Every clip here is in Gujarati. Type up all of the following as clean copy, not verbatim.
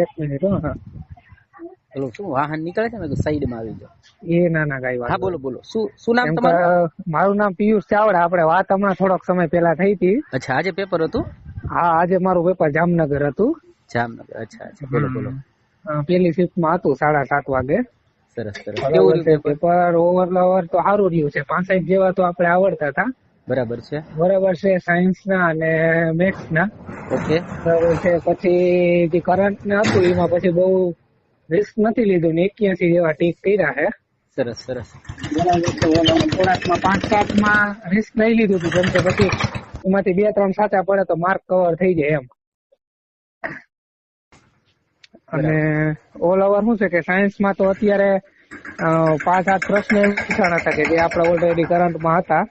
એક મિનિટ હો. હા પેલું શું વાહન નીકળે છે ને સાઈડ માં આવી જાઓ. એ ના કઈ વાત હા બોલો બોલો, શું નામ કેમ કે તમારું? મારું નામ પિયુષ ચાવડા. આપણે વાત હમણાં થોડોક સમય પહેલા થઈ હતી. અચ્છા, આજે પેપર હતું? હા આજે મારું પેપર જામનગર હતું. જામનગર, અચ્છા અચ્છા, બોલો બોલો. પેલી શિફ્ટમાં હતું 7:30 વાગે. સરસ સરસ. કેવું બરાબર રહ્યું છે. પેપર? પેપર ઓવર તો સારું રહ્યું છે. 65 જેવા તો આપણે આવડતા હતા. બરાબર છે. બરાબર છે. સાયન્સ ના અને મેથ્સ ના. ઓકે. બરાબર છે. પછી જે કરંટ ને હતું એમાં પછી બહુ રિસ્ક નથી લીધું ને 81 જેવા ટીક કર્યા છે. સરસ સરસ. બરાબર છે. થોડાકમાં 5-7માં રિસ્ક લઈ લીધું હતું, કેમ કે પછી એમાંથી 2-3 સાચા પડે તો માર્ક કવર થઈ જાય એમ. અને ઓલ ઓવર શું છે કે સાયન્સમાં તો અત્યારે 5-8 પ્રશ્ન એવા હતા કે જે આપણા ઓલરેડી કરંટમાં હતા.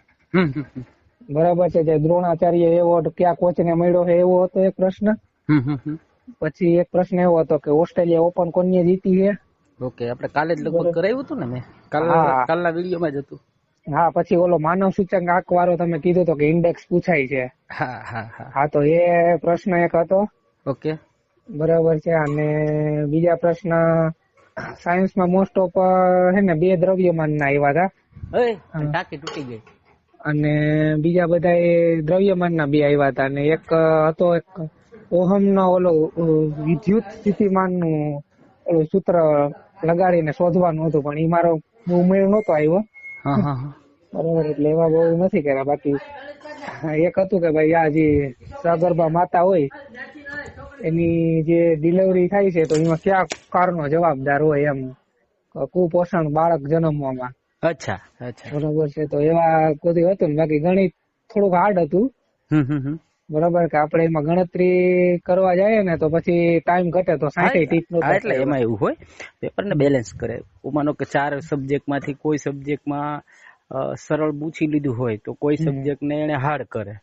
બરાબર છે. જે દ્રોણાચાર્ય એવોર્ડ કયા કોચને મળ્યો છે એવો હતો એક પ્રશ્ન. પછી એક પ્રશ્ન એવો હતો કે ઓસ્ટ્રેલિયા ઓપન કોને જીતી છે. ઓકે, આપણે કાલે જ લગભગ કરાવ્યું હતું ને મેં. કાલના વિડીયોમાં જ હતું. હા, પછી ઓલો માનવ સૂચકાંક વાળો તમે કીધું તો કે ઇન્ડેક્સ પૂછાય છે. હા હા હા. હા, તો એ પ્રશ્ન એક હતો. ઓકે. બરાબર છે. અને બીજા પ્રશ્ન સાયન્સમાં મોસ્ટ ઓફ હે ને 2 દ્રવ્યમાનના આવ્યા હતા. ટાંકી તૂટી ગઈ. અને બીજા બધા એ દ્રવ્યમાનના 2 આવ્યા હતા. અને એક હતો એક ઓહમનો ઓલો વિદ્યુત સ્થિતિમાનનું ઓલું સૂત્ર લગાડીને શોધવાનું હતું, પણ એ મારો બહુ મેળ નહોતો આવ્યો. બરાબર, એટલે એવા બહુ નથી કર્યા. બાકી એક હતું કે ભાઈ આ જે સગર્ભા માતા હોય એની જે ડિલિવરી થાય છે તો એમાં કયા કારણો જવાબદાર હોય એમ, કુપોષણ બાળક જન્મવામાં. અચ્છા અચ્છા. બરાબર છે. તો એવા બધું હતું ને. બાકી ગણિત થોડુંક હાર્ડ હતું. બરાબર, કે આપણે એમાં ગણતરી કરવા જઈએ ને તો પછી ટાઈમ ઘટે તો 60 ટીક નો. એટલે એમાં એવું હોય, પેપરને બેલેન્સ કરે. માનો કે 4 સબ્જેક્ટમાંથી કોઈ સબ્જેક્ટમાં સરળ પૂછી લીધું હોય તો કોઈ સબ્જેક્ટને એને હાર્ડ કરે.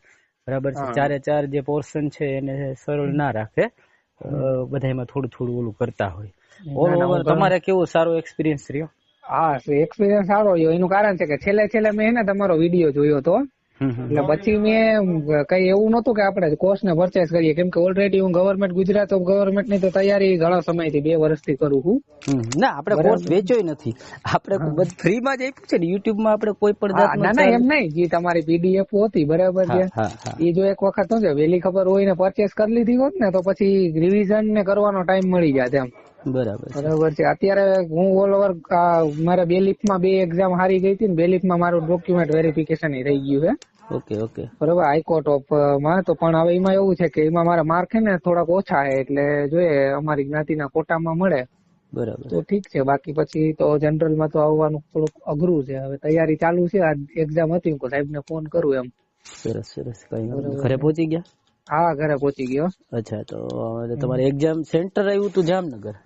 બરાબર છે. 4 જે પોર્શન છે એને સરળ ના રાખે. બધામાં થોડું થોડું ઓલું કરતા હોય. ઓલ ઓવર તમારે કેવો સારો એક્સપિરિયન્સ રહ્યો? હા, એક્સપિરિયન્સ સારો રહ્યો. એનું કારણ છે કે છેલ્લે મેં તમારો વિડીયો જોયો હતો. એટલે પછી મેં કઈ એવું નતું કે આપણે કોર્સ ને પરચેસ કરીએ, કેમ કે ઓલરેડી હું ગુજરાત ગવર્મેન્ટની તો તૈયારી ઘણા સમયથી 2 વર્ષથી કરું છું. ના, આપણે કોર્સ વેચ્યોય નથી. આપણે ફ્રીમાં જ આપ્યું છે ને યુટ્યુબમાં. આપણે કોઈ પણ જાતનો ના એમ નહીં, જે તમારી પીડીએફ હતી બરાબર છે, એ જો એક વખત શું છે વહેલી ખબર હોય ને પરચેસ કરી લીધી હોત ને તો પછી રિવિઝન ને કરવાનો ટાઈમ મળી જાત એમ. બરાબર છે. અત્યારે હું ઓલ ઓવર મારે 2 લીફમાં 2 એક્ઝામ હારી ગઈ હતી ને 2 લીફમાં મારું ડોક્યુમેન્ટ વેરિફિકેશન થઈ ગયું છે. Okay okay. બરાબર, હાઈકોર્ટ ઓફ માં. તો પણ હવે એમાં એવું છે કે એમાં મારા માર્ક છે ને થોડાક ઓછા છે, એટલે જોઈએ અમારી જ્ઞાતિના કોટામાં મળે બરાબર તો ઠીક છે. બાકી પછી તો જનરલમાં તો આવવાનું થોડુંક અઘરું છે. હવે તૈયારી ચાલુ છે. આ એક્ઝામ હતી, સાહેબ ને ફોન કરું એમ. સરસ સરસ. ઘરે પહોંચી ગયા? હા, ઘરે પહોંચી ગયો. અચ્છા, તો તમારે એક્ઝામ સેન્ટર આવ્યું હતું જામનગર?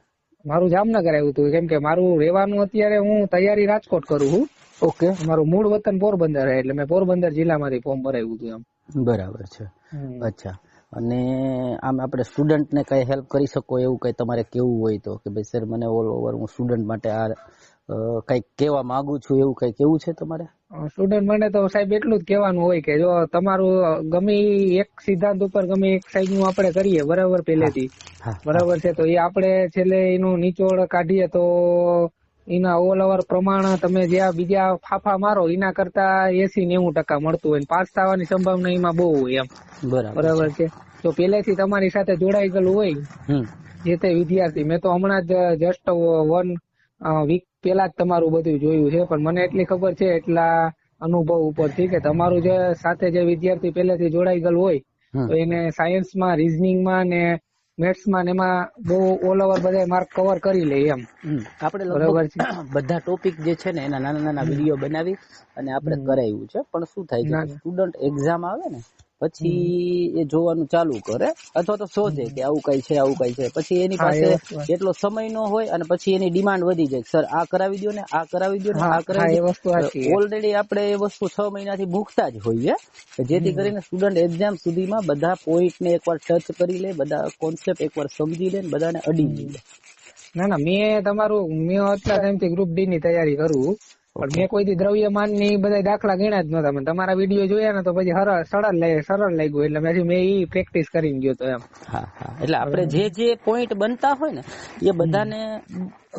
મારું જામનગર આવ્યું હતું, કેમ કે મારું રહેવાનું અત્યારે હું તૈયારી રાજકોટ કરું છું. ઓકે. મારું મૂળ વતન પોરબંદર એટલે મેં પોરબંદર જિલ્લામાંથી ફોર્મ ભરાયું હતું એમ. બરાબર છે. અચ્છા. અને આમ આપણે સ્ટુડન્ટને કઈ હેલ્પ કરી શકો એવું કઈ તમારે કેવું હોય તો કે ભાઈ સર મને ઓલ ઓવર હું સ્ટુડન્ટ માટે આ કઈક કહેવા માંગુ છું, એવું કઈ કેવું છે તમારે? સ્ટુડન્ટ માટે તો સાહેબ એટલું જ કહેવાનું હોય કે જો તમારું ગમે એક સિદ્ધાંત ઉપર ગમે એક સાઈડ નું આપણે કરીએ બરાબર પહેલેથી, બરાબર છે, તો એ આપણે છેલ્લે એનું નિચોડ કાઢીએ તો એના ઓલ ઓવર પ્રમાણ તમે જ્યાં બીજા ફાફા મારો એના કરતા 80-90% મળતું હોય. પાસ થવાની સંભાવના એમાં બહુ હોય એમ. બરાબર છે. તો પહેલેથી તમારી સાથે જોડાઈ ગયેલું હોય જે તે વિદ્યાર્થી. મેં તો હમણાં જ જસ્ટ 1 વીક પેલા જ તમારું બધું જોયું છે, પણ મને એટલી ખબર છે એટલા અનુભવ ઉપરથી કે તમારું જે સાથે જે વિદ્યાર્થી પહેલેથી જોડાઈ ગયેલું હોય તો એને સાયન્સમાં, રીઝનિંગમાં ને મેથ્સમાં એમાં બહુ ઓલ ઓવર બધા માર્ક કવર કરી લે એમ. આપણે લગભગ બધા ટોપિક જે છે ને એના નાના નાના વિડીયો બનાવી અને આપણે કરાવ્યું છે. પણ શું થાય છે કે સ્ટુડન્ટ એક્ઝામ આવે ને પછી એ જોવાનું ચાલુ કરે અથવા તો શોધે કે આવું કઈ છે આવું કઈ છે. પછી એની પાસે એટલો સમય ન હોય અને પછી એની ડિમાન્ડ વધી જાય, સર આ કરાવી દો ને, આ કરાવી દો ને, આ કરાવી દો. ઓલરેડી આપણે એ વસ્તુ 6 મહિનાથી ભૂખતા જ હોઈએ, જેથી કરીને સ્ટુડન્ટ એક્ઝામ સુધીમાં બધા પોઈન્ટને એકવાર ટચ કરી લે, બધા કોન્સેપ્ટ એકવાર સમજી લે, બધાને અડી લે. ના મેં આટલા ટાઈમથી ગ્રુપ ડી ની તૈયારી કરું. પણ મેં કોઈ દ્રવ્યમાન ની બધા દાખલા ગણ્યા જ નતા. તમારા વિડીયો જોયા ને તો પછી સરળ લાગ્યું એટલે પછી મેં ઈ પ્રેક્ટિસ કરીને ગયો તો એમ. હા હા, એટલે આપણે જે પોઈન્ટ બનતા હોય ને એ બધાને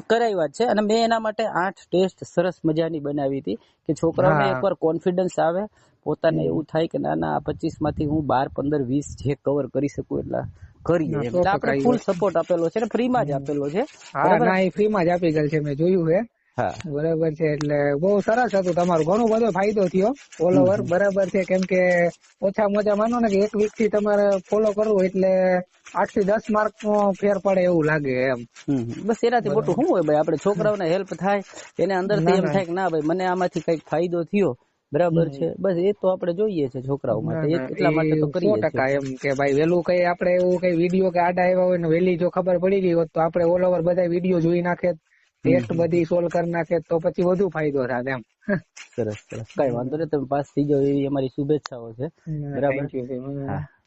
કરાવ્યા છે. અને મેં એના માટે 8 ટેસ્ટ સરસ મજાની બનાવી હતી કે છોકરાઓને એકવાર કોન્ફિડન્સ આવે, પોતાને એવું થાય કે ના ના 25 માંથી હું 12, 15, 20 જે કવર કરી શકું એટલા કરીએ. એટલે આપણે ફૂલ સપોર્ટ આપેલો છે ને ફ્રીમાં જ આપેલો છે. હા ના, એ ફ્રીમાં જ આપી ગયેલ છે, મેં જોયું છે. બરાબર છે. એટલે બહુ સરસ હતું તમારું, ઘણો બધો ફાયદો થયો ફોલોવર. બરાબર છે, કેમ કે ઓછામાં ઓછા માનો ને કે એક વીક થી તમારે ફોલો કરવું એટલે 8 થી 10 માર્ક નો ફેર પડે એવું લાગે એમ. બસ એનાથી મોટું શું હોય ભાઈ, આપણે છોકરાઓને હેલ્પ થાય, એને અંદરથી એમ થાય કે ના ભાઈ મને આમાંથી કઈક ફાયદો થયો. બરાબર છે, બસ એ તો આપણે જોઈએ છે છોકરાઓ માટે, એટલા માટે તો કરીએ છીએ. 100% એમ કે ભાઈ વેલું કઈ આપણે એવું કઈ વિડીયો કે આડા આવ્યા હોય ને વેલી જો ખબર પડી ગઈ હોત તો આપણે ઓલ ઓવર બધા વિડીયો જોઈ નાખે, ટેસ્ટ બધી સોલ્વ કરી નાખે તો પછી વધુ ફાયદો થાય એમ. સરસ સરસ, કઈ વાંધો નહીં, તમે પાસ થઈ જાવ એવી અમારી શુભેચ્છાઓ છે. બરાબર.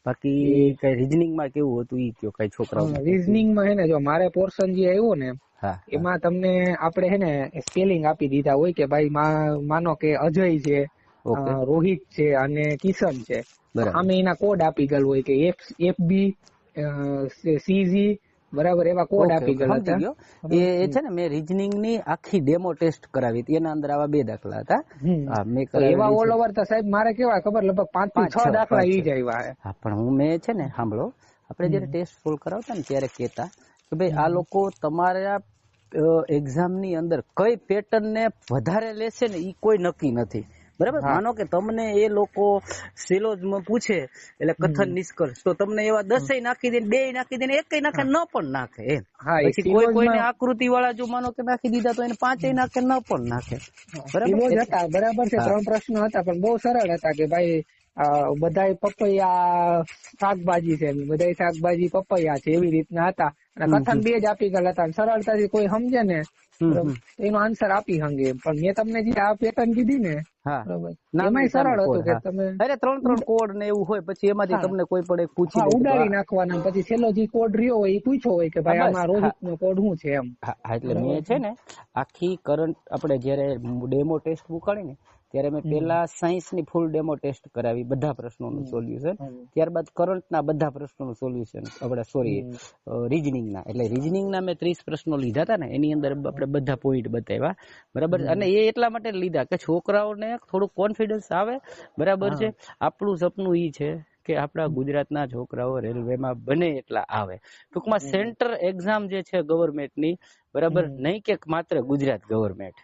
બાકી કઈ રીઝનિંગ માં કેવું હતું ઈ કયો, કઈ છોકરાઓ રીઝનિંગ માં હે ને જો મારે પોર્શન જે આવ્યો ને એમાં તમને આપણે હે ને સ્પેલિંગ આપી દીધા હોય કે ભાઈ માનો કે અજય છે, રોહિત છે અને કિશન છે, અમે એના કોડ આપી ગયેલ હોય કે FB CG, બરાબર, એવા કોડ આપી ગયેલા હતા. એ છે ને મેં રીઝનિંગ ની આખી ડેમો ટેસ્ટ કરાવી હતી, એના અંદર આવા 2 દાખલા હતા. એવા ઓલ ઓવર તો સાહેબ મારે કેવા ખબર લગભગ 5 થી 6 દાખલા ઈ જ આવ્યા. હા, પણ હું મેં છે ને સાંભળો, આપણે જયારે ટેસ્ટ સોલ્વ કરાવતા ને ત્યારે કહેતા કે ભાઈ આ લોકો તમારા એક્ઝામ ની અંદર કઈ પેટર્ન ને વધારે લેશે ને ઈ કોઈ નક્કી નથી. બરાબર, માનો કે તમને એ લોકો સિલોજમાં પૂછે એટલે કથન નિષ્કર્ષ, તો તમને એવા 10 નાખી દે, 2 નાખી દે, 1 નાખે, ન પણ નાખે એમ. પછી કોઈને આકૃતિ વાળા જો માનો કે નાખી દીધા તો એને 5 નાખે, ન પણ નાખે. બરાબર છે. 3 પ્રશ્નો હતા પણ બહુ સરળ હતા કે ભાઈ બધાય પપૈયા શાકભાજી છે, બધાય શાકભાજી પપૈયા છે, એવી રીતના હતા. અને કથન 2 જ આપી ગયેલા હતા. સરળતાથી કોઈ સમજે ને એનો આન્સર આપી હંગે. પણ મેં તમને જે આ પેટર્ન કીધી ને, એમાં સરળ હતું કે તમે 3 કોડ ને એવું હોય, પછી એમાંથી તમને કોઈ પણ એક પૂછી ઉડાડી નાખવાના, પછી છેલ્લો જે કોડ રહ્યો હોય એ પૂછ્યો હોય કે ભાઈ આમાં રોહિત નો કોડ શું છે એમ. એટલે મેં છે ને આખી કરંટ આપણે જયારે ડેમો ટેસ્ટ મૂકાણી ને ત્યારે મેં પેલા સાયન્સ ની ફૂલ ડેમો ટેસ્ટ કરાવી, બધા પ્રશ્નોનું સોલ્યુશન, ત્યારબાદ કરંટ ના બધા પ્રશ્નોનું સોલ્યુશન, આપણે રીઝનિંગ ના, એટલે રીઝનિંગ ના મેં 30 પ્રશ્નો લીધા હતા ને, એની અંદર આપણે બધા પોઈન્ટ બતાવ્યા. બરાબર, અને એ એટલા માટે લીધા કે છોકરાઓને થોડું કોન્ફિડન્સ આવે. બરાબર છે, આપણું સપનું ઈ છે કે આપણા ગુજરાતના છોકરાઓ રેલવેમાં બને એટલા આવે. ટૂંકમાં સેન્ટર એક્ઝામ જે છે ગવર્મેન્ટની, બરાબર, નહીં કે માત્ર ગુજરાત ગવર્મેન્ટ.